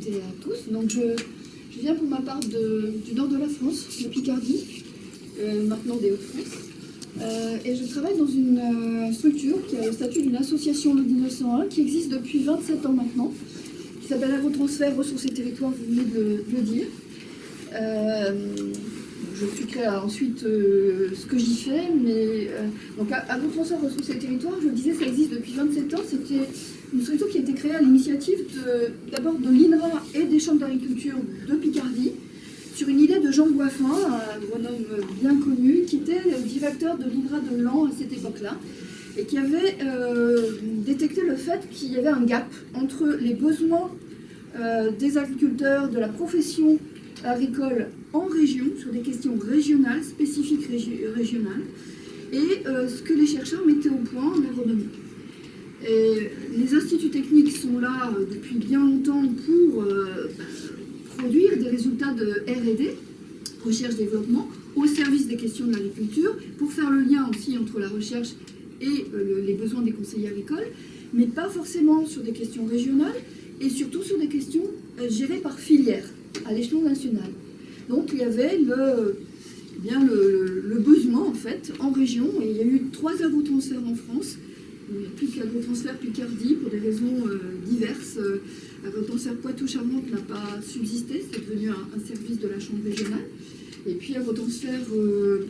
toutes et à tous. Donc je viens pour ma part du nord de la France, de Picardie, maintenant des Hauts-de-France. Et je travaille dans une structure qui a le statut d'une association de 1901 qui existe depuis 27 ans maintenant, qui s'appelle Agrotransfert Ressources et Territoires, vous venez de le dire. Je expliquerai ensuite ce que j'y fais, mais donc Agrotransfert Ressources et Territoires, je le disais, ça existe depuis 27 ans. C'était une structure qui a été créée à l'initiative d'abord de l'INRA et des chambres d'agriculture de Picardie, sur une idée de Jean Boiffin, un agronome bien connu, qui était le directeur de l'INRA de Laon à cette époque-là, et qui avait détecté le fait qu'il y avait un gap entre les besoins des agriculteurs, de la profession agricole en région, sur des questions régionales, spécifiques régionales, et ce que les chercheurs mettaient au point en agronomie. Et les instituts techniques sont là depuis bien longtemps pour produire des résultats de R&D, recherche-développement, au service des questions de l'agriculture, pour faire le lien aussi entre la recherche et les besoins des conseillers agricoles, mais pas forcément sur des questions régionales, et surtout sur des questions gérées par filière, à l'échelon national. Donc il y avait le besoin en fait en région, et il y a eu 3 agrotransferts en France. Il n'y a plus qu'Agrotransfert Picardie pour des raisons diverses. Agrotransfert Poitou-Charentes n'a pas subsisté, c'est devenu un service de la chambre régionale. Et puis Agrotransfert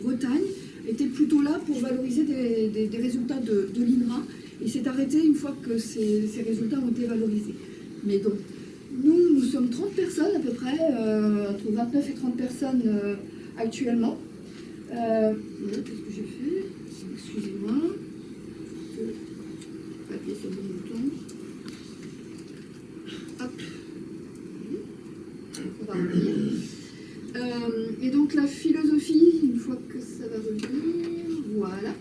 Bretagne était plutôt là pour valoriser des résultats de l'INRA, et s'est arrêté une fois que ces résultats ont été valorisés. Mais donc, nous sommes 30 personnes à peu près, entre 29 et 30 personnes actuellement. Qu'est-ce que j'ai fait? Excusez-moi. Appuyer sur le bon bouton. Hop. On va revenir. Et donc la philosophie, une fois que ça va revenir, voilà.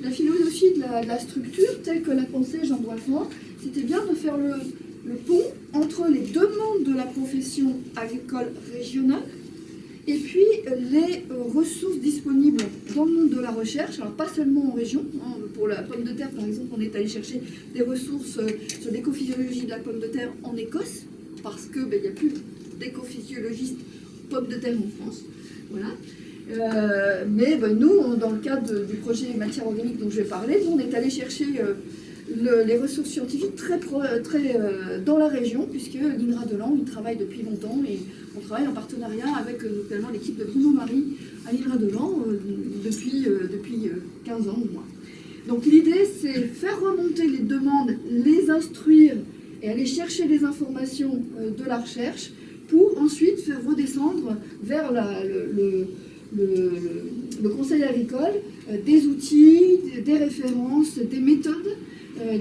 La philosophie de la structure, telle que l'a pensée Jean Boiffin, c'était bien de faire le pont entre les demandes de la profession agricole régionale et puis les ressources disponibles dans le monde de la recherche, alors pas seulement en région. Pour la pomme de terre, par exemple, on est allé chercher des ressources sur l'écophysiologie de la pomme de terre en Écosse, parce qu'il n'y a plus d'écophysiologistes pomme de terre en France. Voilà. Mais nous, dans le cadre du projet matière organique dont je vais parler, on est allé chercher les ressources scientifiques très dans la région, puisque l'INRA de Laon, il travaille depuis longtemps, et on travaille en partenariat avec notamment l'équipe de Bruno Marie à l'INRA de Laon depuis 15 ans au moins. Donc l'idée, c'est faire remonter les demandes, les instruire et aller chercher les informations de la recherche pour ensuite faire redescendre vers le conseil agricole des outils, des références, des méthodes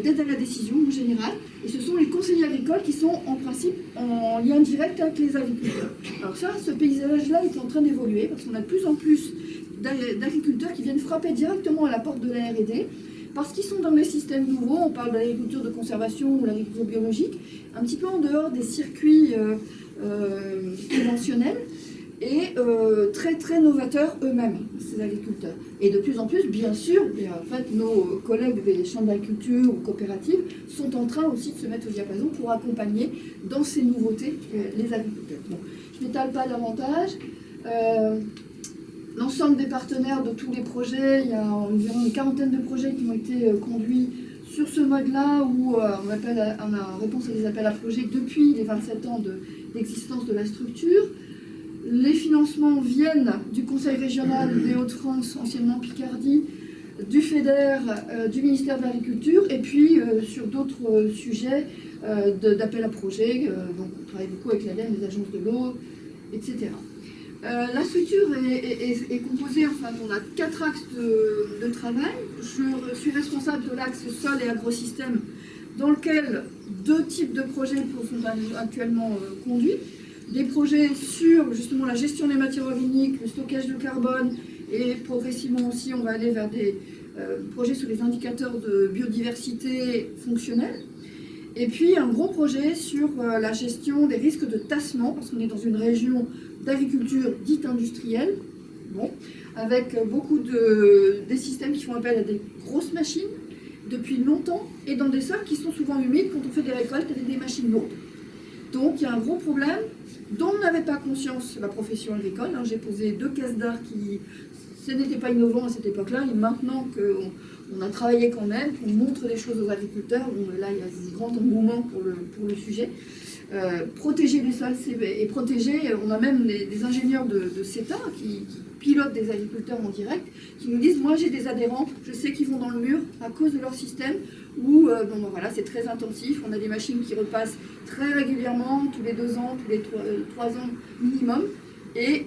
d'aide à la décision en général. Et ce sont les conseillers agricoles qui sont en principe en lien direct avec les agriculteurs. Alors ça, ce paysage-là est en train d'évoluer parce qu'on a de plus en plus d'agriculteurs qui viennent frapper directement à la porte de la R&D parce qu'ils sont dans des systèmes nouveaux. On parle de l'agriculture de conservation ou l'agriculture biologique, un petit peu en dehors des circuits conventionnels, et très novateurs eux-mêmes, ces agriculteurs. Et de plus en plus, bien sûr, en fait, nos collègues des chambres d'agriculture ou coopératives sont en train aussi de se mettre au diapason pour accompagner dans ces nouveautés les agriculteurs. Bon, je n'étale pas davantage. L'ensemble des partenaires de tous les projets, il y a environ une quarantaine de projets qui ont été conduits sur ce mode-là, où on a réponse à des appels à projets depuis les 27 ans d'existence de la structure. Les financements viennent du Conseil régional des Hauts-de-France, anciennement Picardie, du FEDER, du ministère de l'Agriculture, et puis sur d'autres sujets d'appel à projets. Donc on travaille beaucoup avec l'ADEME, les agences de l'eau, etc. La structure est composée, enfin on a 4 axes de travail. Je suis responsable de l'axe sol et agrosystème, dans lequel 2 types de projets sont actuellement conduits. Des projets sur justement la gestion des matières organiques, le stockage de carbone, et progressivement aussi on va aller vers des projets sur les indicateurs de biodiversité fonctionnelle. Et puis un gros projet sur la gestion des risques de tassement, parce qu'on est dans une région d'agriculture dite industrielle, bon, avec beaucoup des systèmes qui font appel à des grosses machines depuis longtemps, et dans des sols qui sont souvent humides quand on fait des récoltes avec des machines lourdes. Donc il y a un gros problème dont n'avait pas conscience la profession agricole. J'ai posé 2 caisses d'art qui, ce n'était pas innovant à cette époque-là, et maintenant qu'on a travaillé quand même, qu'on montre des choses aux agriculteurs, là il y a un grand engouement pour le sujet. Protéger les sols et protéger, on a même des ingénieurs de CETA qui pilotent des agriculteurs en direct, qui nous disent, moi j'ai des adhérents, je sais qu'ils vont dans le mur à cause de leur système, où voilà, c'est très intensif, on a des machines qui repassent très régulièrement, tous les 2 ans, tous les 3 ans minimum, et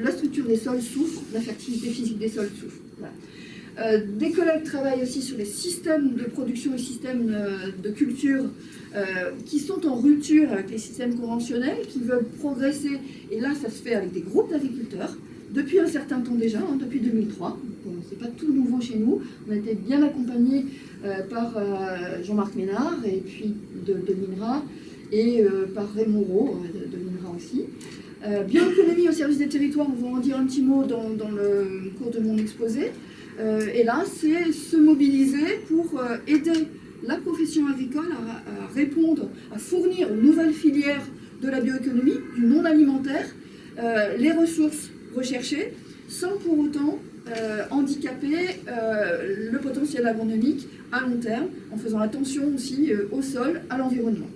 la structure des sols souffre, la fertilité physique des sols souffre. Voilà. Des collègues travaillent aussi sur les systèmes de production et systèmes de culture qui sont en rupture avec les systèmes conventionnels, qui veulent progresser, et là ça se fait avec des groupes d'agriculteurs, depuis un certain temps déjà, depuis 2003, c'est pas tout nouveau chez nous, on a été bien accompagnés par Jean-Marc Ménard, et puis de l'INRA, et par Raymond Rowe, de l'INRA aussi. Bioéconomie au service des territoires, on va en dire un petit mot dans le cours de mon exposé. Et là, c'est se mobiliser pour aider la profession agricole à répondre, à fournir une nouvelle filière de la bioéconomie, du non alimentaire, les ressources recherchées, sans pour autant handicaper le potentiel agronomique à long terme, en faisant attention aussi au sol, à l'environnement.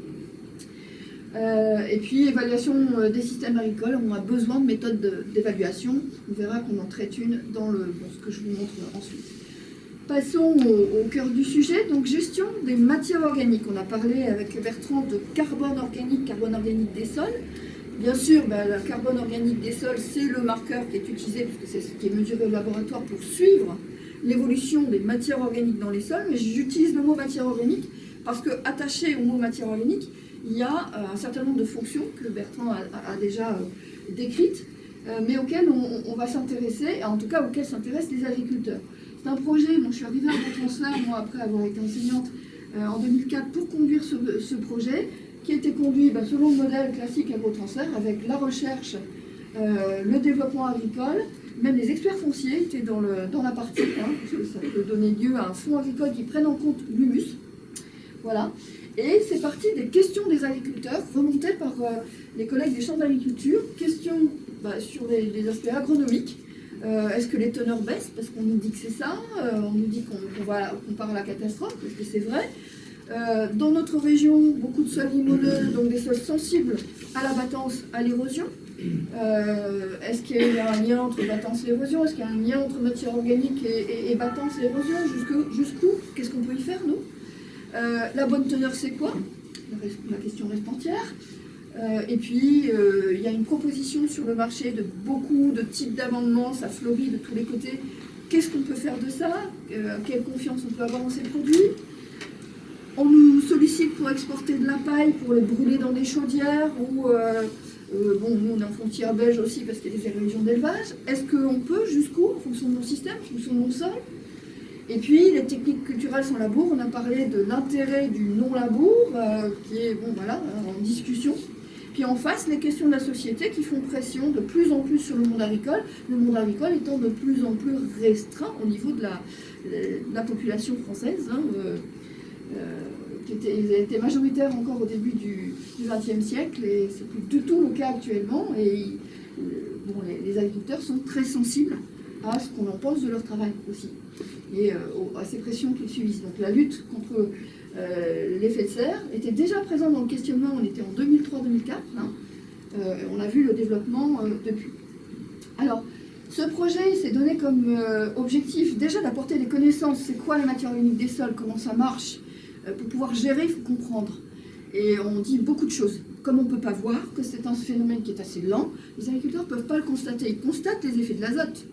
Et puis, évaluation des systèmes agricoles, on a besoin de méthodes d'évaluation. On verra qu'on en traite une dans ce que je vous montre ensuite. Passons au cœur du sujet, donc gestion des matières organiques. On a parlé avec Bertrand de carbone organique des sols. Bien sûr, le carbone organique des sols, c'est le marqueur qui est utilisé, puisque c'est ce qui est mesuré au laboratoire pour suivre l'évolution des matières organiques dans les sols. Mais j'utilise le mot matière organique parce que, attaché au mot matière organique, il y a un certain nombre de fonctions que Bertrand a déjà décrites, mais auxquelles on va s'intéresser, en tout cas auxquelles s'intéressent les agriculteurs. C'est un projet, je suis arrivée à Agrotransfert, moi, après avoir été enseignante en 2004, pour conduire ce projet, qui a été conduit selon le modèle classique Agrotransfert, avec la recherche, le développement agricole, même les experts fonciers étaient dans la partie, parce que ça peut donner lieu à un fonds agricole qui prenne en compte l'humus. Voilà. Et c'est parti des questions des agriculteurs, remontées par les collègues des champs d'agriculture, questions sur les aspects agronomiques. Est-ce que les teneurs baissent? Parce qu'on nous dit que c'est ça, on nous dit qu'on part à la catastrophe, parce que c'est vrai. Dans notre région, beaucoup de sols limoneux, donc des sols sensibles à la battance, à l'érosion. Est-ce qu'il y a un lien entre battance et érosion? Est-ce qu'il y a un lien entre matière organique et battance et érosion? Jusqu'où? Qu'est-ce qu'on peut y faire, nous? La bonne teneur, c'est quoi? La question reste entière. Et puis, il y a une proposition sur le marché de beaucoup de types d'amendements, ça fleurit de tous les côtés. Qu'est-ce qu'on peut faire de ça? Quelle confiance on peut avoir en ces produits? On nous sollicite pour exporter de la paille, pour le brûler dans des chaudières, ou nous on est en frontière belge aussi parce qu'il y a des régions d'élevage. Est-ce qu'on peut jusqu'où, en fonction de nos systèmes, en fonction de nos sols? Et puis, les techniques culturelles sans labour, on a parlé de l'intérêt du non-labour, qui est, en discussion. Puis en face, les questions de la société qui font pression de plus en plus sur le monde agricole étant de plus en plus restreint au niveau de la population française, qui était majoritaire encore au début du XXe siècle, et c'est plus du tout le cas actuellement. Et les agriculteurs sont très sensibles à ce qu'on en pense de leur travail aussi, et à ces pressions qu'ils subissent. Donc la lutte contre l'effet de serre était déjà présente dans le questionnement, on était en 2003-2004, on a vu le développement depuis. Alors, ce projet s'est donné comme objectif déjà d'apporter des connaissances, c'est quoi la matière organique des sols, comment ça marche, pour pouvoir gérer, il faut comprendre. Et on dit beaucoup de choses. Comme on ne peut pas voir que c'est un phénomène qui est assez lent, les agriculteurs ne peuvent pas le constater. Ils constatent les effets de l'azote.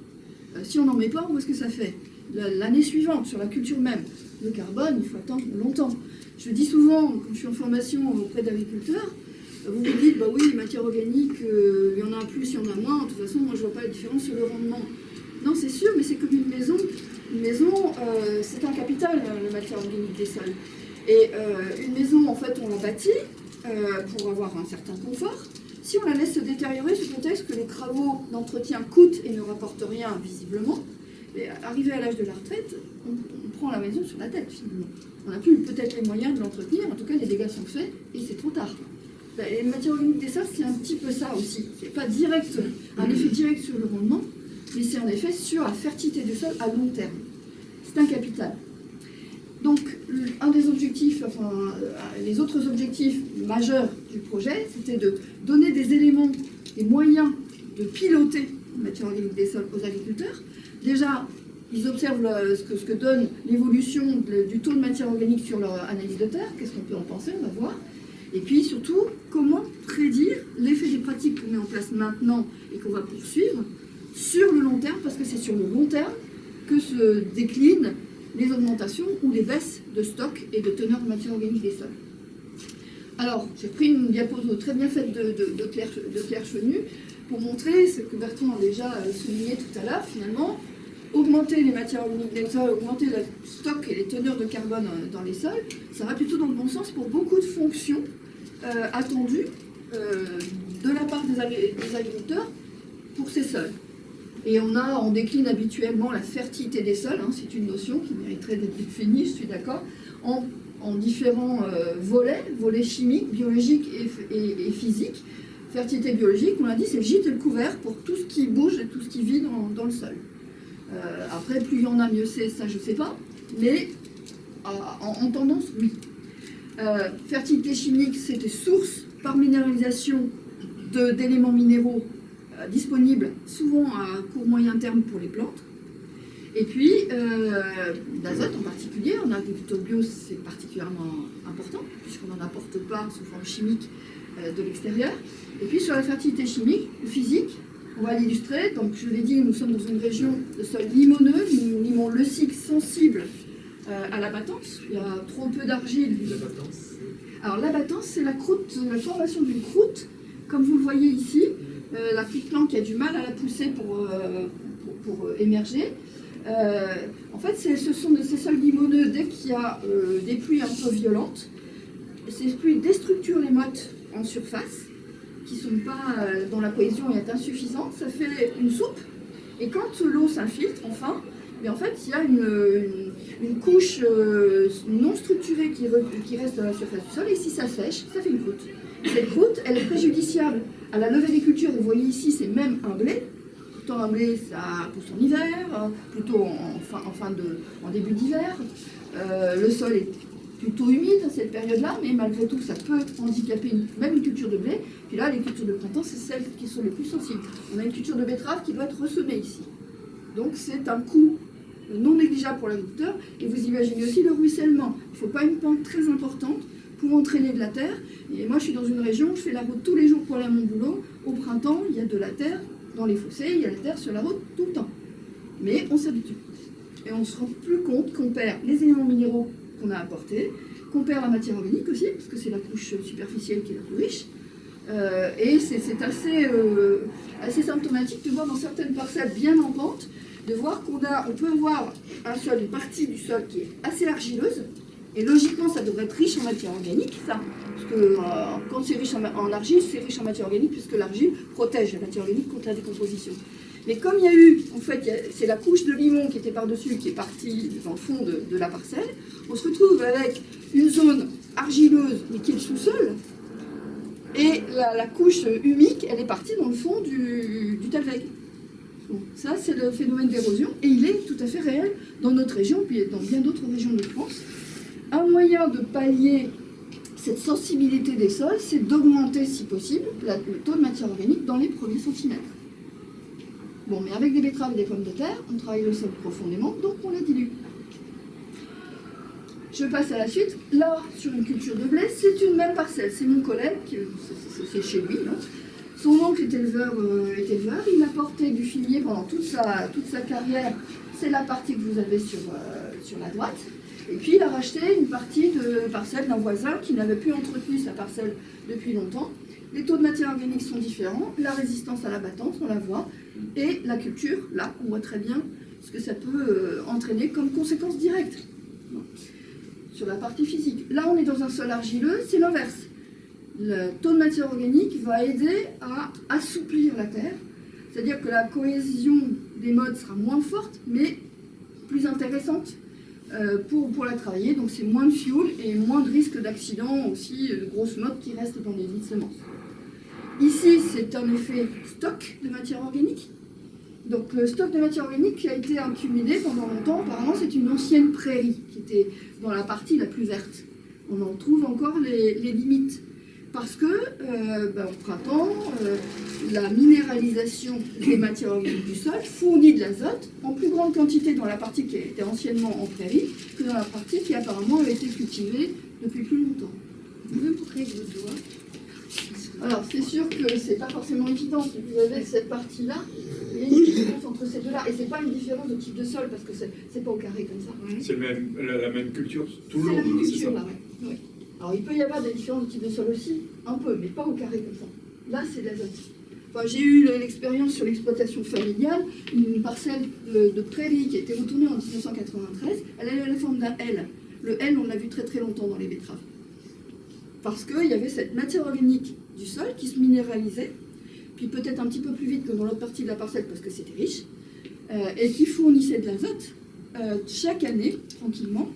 Si on n'en met pas, on voit ce que ça fait. L'année suivante, sur la culture même, le carbone, il faut attendre longtemps. Je dis souvent, quand je suis en formation auprès d'agriculteurs, vous me dites, oui, matière organique, il y en a un plus, il y en a moins, de toute façon, moi je ne vois pas la différence sur le rendement. Non, c'est sûr, mais c'est comme une maison. Une maison, c'est un capital, la matière organique des sols. Et une maison, en fait, on la bâtit pour avoir un certain confort. Si on la laisse se détériorer sous contexte que les travaux d'entretien coûtent et ne rapportent rien visiblement, arrivé à l'âge de la retraite, on prend la maison sur la tête finalement. On n'a plus peut-être les moyens de l'entretenir, en tout cas les dégâts sont faits et c'est trop tard. Les matières organiques des sols, c'est un petit peu ça aussi. C'est pas direct, un effet direct sur le rendement, mais c'est un effet sur la fertilité du sol à long terme. C'est un capital. Donc, un des objectifs, enfin, les autres objectifs majeurs du projet, c'était de donner des éléments, des moyens de piloter la matière organique des sols aux agriculteurs. Déjà, ils observent ce que donne l'évolution du taux de matière organique sur leur analyse de terre. Qu'est-ce qu'on peut en penser? On va voir. Et puis surtout, comment prédire l'effet des pratiques qu'on met en place maintenant et qu'on va poursuivre sur le long terme, parce que c'est sur le long terme que se déclinent les augmentations ou les baisses de stock et de teneur de matière organique des sols. Alors, j'ai pris une diapo très bien faite de Claire Chenu pour montrer ce que Bertrand a déjà souligné tout à l'heure, finalement. Augmenter les matières organiques des sols, augmenter le stock et les teneurs de carbone dans les sols, ça va plutôt dans le bon sens pour beaucoup de fonctions attendues de la part des agriculteurs pour ces sols. Et on décline habituellement la fertilité des sols, hein, c'est une notion qui mériterait d'être définie, je suis d'accord, en différents volets chimiques, biologiques et physiques. Fertilité biologique, on l'a dit, c'est le gîte et le couvert pour tout ce qui bouge et tout ce qui vit dans le sol. Après, plus il y en a, mieux c'est, ça je ne sais pas, mais en tendance, oui. Fertilité chimique, c'était source par minéralisation d'éléments minéraux disponibles, souvent à court moyen terme pour les plantes. Et puis, d'azote en particulier, en agriculture bio, c'est particulièrement important, puisqu'on n'en apporte pas sous forme chimique de l'extérieur. Et puis, sur la fertilité chimique, physique, on va l'illustrer. Donc, je l'ai dit, nous sommes dans une région de sol limoneux, limon leucique sensible à l'abattance. Il y a trop peu d'argile. L'abattance. Alors, l'abattance, c'est la croûte, la formation d'une croûte, comme vous le voyez ici. La petite plante qui a du mal à la pousser pour émerger. En fait, ce sont ces sols limoneux dès qu'il y a des pluies un peu violentes. Ces pluies déstructurent les mottes en surface, qui ne sont pas dont la cohésion est insuffisante. Ça fait une soupe. Et quand l'eau s'infiltre, enfin, mais en fait, il y a une couche non structurée qui reste à la surface du sol. Et si ça sèche, ça fait une croûte. Cette croûte, elle est préjudiciable à la levée des cultures. Vous voyez ici, c'est même un blé. Pourtant, un blé, ça pousse en hiver, plutôt en début d'hiver. Le sol est plutôt humide à cette période-là, mais malgré tout, ça peut handicaper même une culture de blé. Puis là, les cultures de printemps, c'est celles qui sont les plus sensibles. On a une culture de betterave qui doit être ressemée ici. Donc, c'est un coût non négligeable pour l'agriculteur. Et vous imaginez aussi le ruissellement. Il ne faut pas une pente très importante pour entraîner de la terre. Et moi, je suis dans une région, je fais la route tous les jours pour aller à mon boulot. Au printemps, il y a de la terre dans les fossés, il y a la terre sur la route tout le temps. Mais on s'habitue. Et on se rend plus compte qu'on perd les éléments minéraux qu'on a apportés, qu'on perd la matière organique aussi, parce que c'est la couche superficielle qui est la plus riche. Et c'est assez symptomatique de voir dans certaines parcelles bien en pente, de voir qu'on peut avoir une partie du sol qui est assez argileuse, et logiquement ça devrait être riche en matière organique, ça. Parce que quand c'est riche en argile, c'est riche en matière organique, puisque l'argile protège la matière organique contre la décomposition. Mais comme il y a eu, en fait, c'est la couche de limon qui était par-dessus, qui est partie dans le fond de la parcelle, on se retrouve avec une zone argileuse, mais qui est le sous-sol, et la couche humique, elle est partie dans le fond du talweg. Bon, ça, c'est le phénomène d'érosion, et il est tout à fait réel dans notre région, puis dans bien d'autres régions de France. Un moyen de pallier cette sensibilité des sols, c'est d'augmenter, si possible, le taux de matière organique dans les premiers centimètres. Bon, mais avec des betteraves et des pommes de terre, on travaille le sol profondément, donc on les dilue. Je passe à la suite. Là, sur une culture de blé, c'est une même parcelle. C'est mon collègue, c'est chez lui. Hein. Son oncle est éleveur, il a porté du filier pendant toute sa carrière. C'est la partie que vous avez sur la droite. Et puis il a racheté une partie de parcelle d'un voisin qui n'avait plus entretenu sa parcelle depuis longtemps. Les taux de matière organique sont différents, la résistance à l'abattance, on la voit, et la culture, là, on voit très bien ce que ça peut entraîner comme conséquence directe sur la partie physique. Là, on est dans un sol argileux, c'est l'inverse. Le taux de matière organique va aider à assouplir la terre, c'est-à-dire que la cohésion des modes sera moins forte, mais plus intéressante. pour la travailler. Donc c'est moins de fioul et moins de risque d'accident aussi, de grosses mottes qui restent dans les lits de semences. Ici, c'est un effet stock de matière organique. Donc le stock de matière organique qui a été accumulé pendant longtemps, apparemment c'est une ancienne prairie qui était dans la partie la plus verte. On en trouve encore les limites. Parce que, au printemps, la minéralisation des matières organiques du sol fournit de l'azote en plus grande quantité dans la partie qui était anciennement en prairie que dans la partie qui apparemment avait été cultivée depuis plus longtemps. Vous pouvez me montrer avec votre doigt? Alors, c'est sûr que c'est pas forcément évident. Si vous avez cette partie-là, il y a une différence entre ces deux-là. Et c'est pas une différence de type de sol, parce que c'est pas au carré comme ça. C'est la même culture tout le long. C'est la même c'est culture, ça. là, oui. Ouais. Alors, il peut y avoir des différences de type de sol aussi, un peu, mais pas au carré comme ça. Là, c'est de l'azote. Enfin, j'ai eu l'expérience sur l'exploitation familiale, une parcelle de prairie qui a été retournée en 1993. Elle avait la forme d'un L. Le L, on l'a vu très très longtemps dans les betteraves. Parce qu'il y avait cette matière organique du sol qui se minéralisait, puis peut-être un petit peu plus vite que dans l'autre partie de la parcelle parce que c'était riche, et qui fournissait de l'azote chaque année, tranquillement,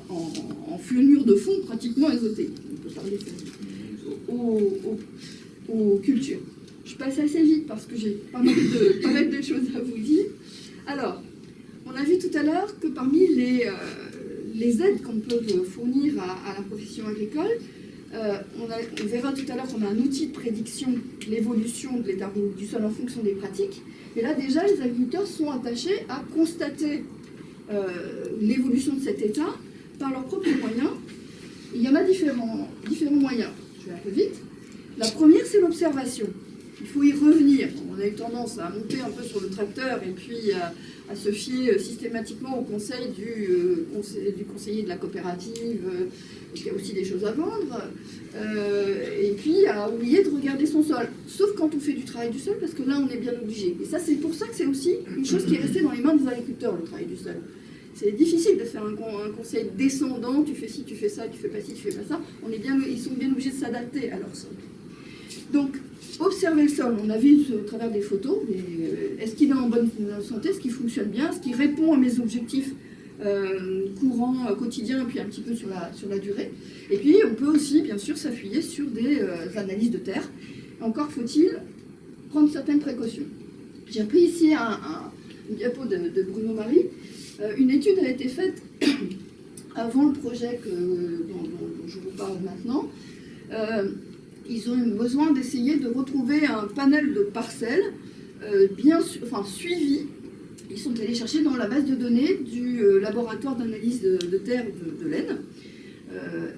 en fluorure de fond pratiquement azotée. On peut parler aux cultures. Je passe assez vite parce que j'ai pas mal de choses à vous dire. Alors, on a vu tout à l'heure que parmi les aides qu'on peut fournir à la profession agricole, on verra tout à l'heure qu'on a un outil de prédiction de l'évolution de l'état organique du sol en fonction des pratiques. Et là, déjà, les agriculteurs sont attachés à constater l'évolution de cet état par leurs propres moyens. Il y en a différents moyens. Je vais un peu vite. La première, c'est l'observation. Il faut y revenir. On a eu tendance à monter un peu sur le tracteur et puis à se fier systématiquement au conseil du conseiller de la coopérative, qui a aussi des choses à vendre, et puis à oublier de regarder son sol. Sauf quand on fait du travail du sol, parce que là, on est bien obligé. Et ça, c'est pour ça que c'est aussi une chose qui est restée dans les mains des agriculteurs, le travail du sol. C'est difficile de faire un conseil descendant, tu fais ci, tu fais ça, tu fais pas ci, tu fais pas ça. Ils sont bien obligés de s'adapter à leur sol. Donc, observer le sol, on a vu au travers des photos, est-ce qu'il est en bonne santé, est-ce qu'il fonctionne bien, est-ce qu'il répond à mes objectifs courants, quotidiens, puis un petit peu sur la durée. Et puis, on peut aussi, bien sûr, s'appuyer sur des analyses de terre. Encore faut-il prendre certaines précautions. J'ai pris ici une diapo de Bruno Marie. Une étude a été faite avant le projet dont je vous parle maintenant. Ils ont eu besoin d'essayer de retrouver un panel de parcelles suivies. Ils sont allés chercher dans la base de données du laboratoire d'analyse de terre de l'Aisne,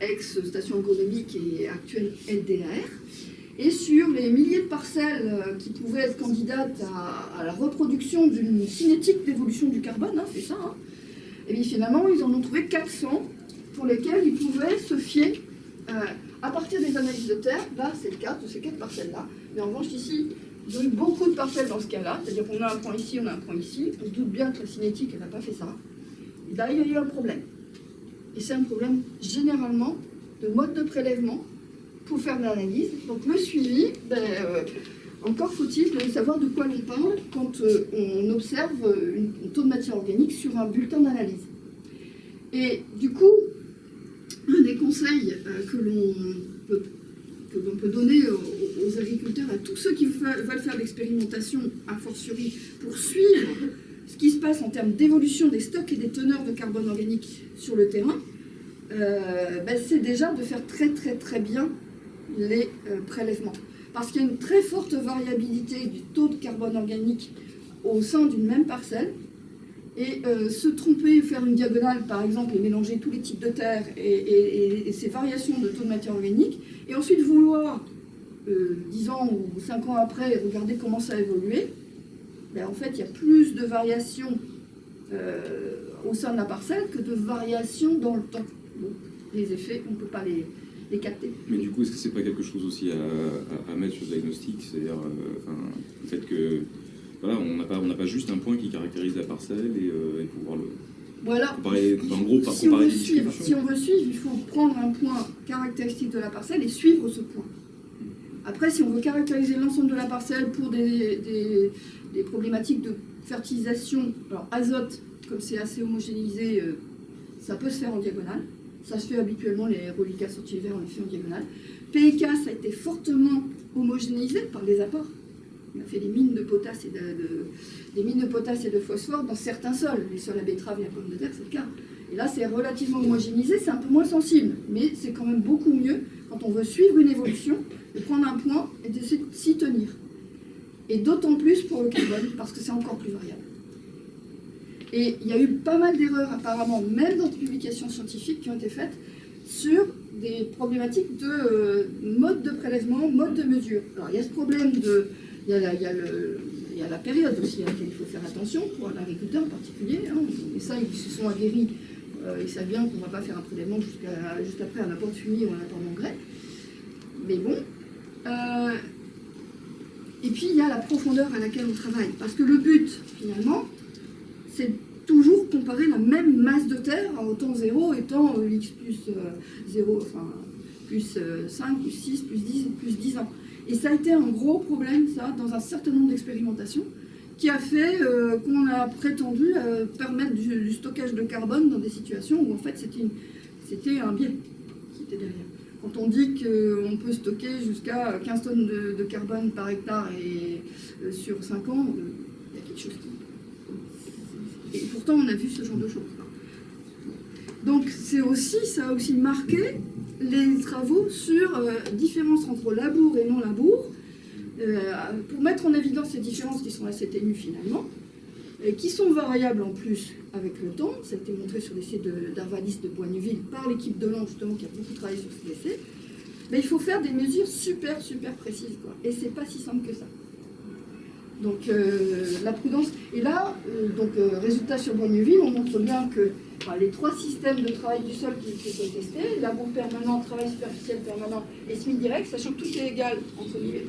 ex-station agronomique et actuelle LDAR. Et sur les milliers de parcelles qui pouvaient être candidates à la reproduction d'une cinétique d'évolution du carbone, c'est ça, et bien finalement ils en ont trouvé 400 pour lesquels ils pouvaient se fier à partir des analyses de terre. Là c'est le cas de ces 4 parcelles-là, mais en revanche ici, ils ont eu beaucoup de parcelles dans ce cas-là, c'est-à-dire qu'on a un point ici, on a un point ici, on se doute bien que la cinétique elle n'a pas fait ça. Et là il y a eu un problème. Et c'est un problème généralement de mode de prélèvement pour faire de l'analyse. Donc le suivi, encore faut-il savoir de quoi l'on parle quand on observe un taux de matière organique sur un bulletin d'analyse. Et du coup, un des conseils que l'on peut donner aux agriculteurs, à tous ceux qui veulent faire de l'expérimentation, a fortiori, pour suivre ce qui se passe en termes d'évolution des stocks et des teneurs de carbone organique sur le terrain, c'est déjà de faire très très très bien les prélèvements. Parce qu'il y a une très forte variabilité du taux de carbone organique au sein d'une même parcelle. Et se tromper, faire une diagonale par exemple, et mélanger tous les types de terre et ces variations de taux de matière organique, et ensuite vouloir, 10 ans ou 5 ans après, regarder comment ça a évolué, en fait il y a plus de variations au sein de la parcelle que de variations dans le temps. Donc, les effets, on ne peut pas les capter. Mais du coup, est-ce que c'est pas quelque chose aussi à mettre sur le diagnostic, c'est-à-dire le fait que voilà, on n'a pas juste un point qui caractérise la parcelle et pouvoir le comparer, en gros, par comparer les distributions. Si on veut suivre, il faut prendre un point caractéristique de la parcelle et suivre ce point. Après, si on veut caractériser l'ensemble de la parcelle pour des problématiques de fertilisation, alors azote comme c'est assez homogénéisé, ça peut se faire en diagonale. Ça se fait habituellement, les reliquats sortilivers, on les fait en diagonale. PEK, ça a été fortement homogénéisé par les apports. On a fait des mines de potasse et de phosphore dans certains sols. Les sols à betterave et à pomme de terre, c'est le cas. Et là, c'est relativement homogénéisé, c'est un peu moins sensible. Mais c'est quand même beaucoup mieux, quand on veut suivre une évolution, de prendre un point et d'essayer de s'y tenir. Et d'autant plus pour le carbone, parce que c'est encore plus variable. Et il y a eu pas mal d'erreurs, apparemment, même dans des publications scientifiques qui ont été faites, sur des problématiques de mode de prélèvement, mode de mesure. Alors, il y a ce problème de... Il y a la période aussi à laquelle il faut faire attention, pour l'agriculteur en particulier. Hein. Et ça, ils se sont aguerris. Ils savent bien qu'on ne va pas faire un prélèvement juste après un apport de fumier ou un apport d'engrais. Mais bon. Et puis, il y a la profondeur à laquelle on travaille. Parce que le but, finalement, c'est toujours comparer la même masse de terre au temps 0 étant x plus 0, enfin, plus 5, plus 6, plus 10, plus 10 ans. Et ça a été un gros problème, ça, dans un certain nombre d'expérimentations, qui a fait qu'on a prétendu permettre du stockage de carbone dans des situations où, en fait, c'était un biais qui était derrière. Quand on dit qu'on peut stocker jusqu'à 15 tonnes de carbone par hectare et sur 5 ans, il y a quelque chose qui... Et pourtant, on a vu ce genre de choses. Donc, ça a aussi marqué les travaux sur différence entre labour et non-labour, pour mettre en évidence ces différences qui sont assez ténues finalement, et qui sont variables en plus avec le temps. Ça a été montré sur l'essai d'Arvadis de Boigneville par l'équipe de Lan, justement, qui a beaucoup travaillé sur cet essai. Mais il faut faire des mesures super précises, quoi. Et c'est pas si simple que ça. Donc la prudence. Et là, résultat sur Boigneville, on montre bien que les 3 systèmes de travail du sol qui sont testés, labour permanent, travail superficiel permanent et semis direct, sachant que tout est égal entre guillemets.